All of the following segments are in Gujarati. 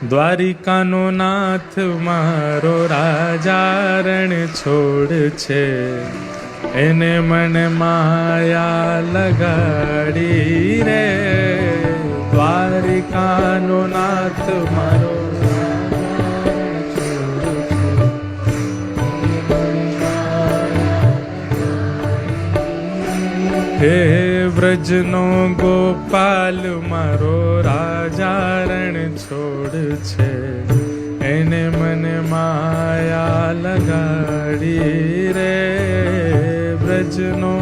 દ્વારિકાનો નાથ મારો રાજા રણ છોડ છે, એને મને માયા લગાડી રે. દ્વારિકાનો નાથ મારો હે વ્રજનો ગોપાલ મારો રાજા રણ છોડ છે, એને મને માયા લગાડી રે. વ્રજનો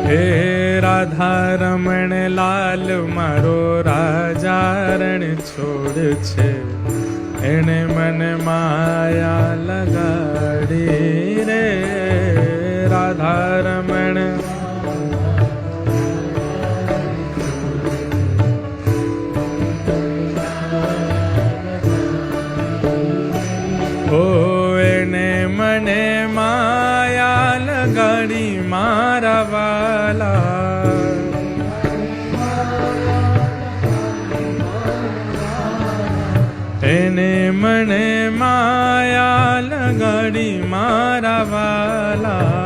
હે રાધા રમણ લાલ મારો રાજા રણ છોડ છે, એને મને માયા લગાડી રે. રાધા રમણ ઓ એને મને માયા લગાડી મારા વાલા. એને મને માયા લગાડી મારા વાલા.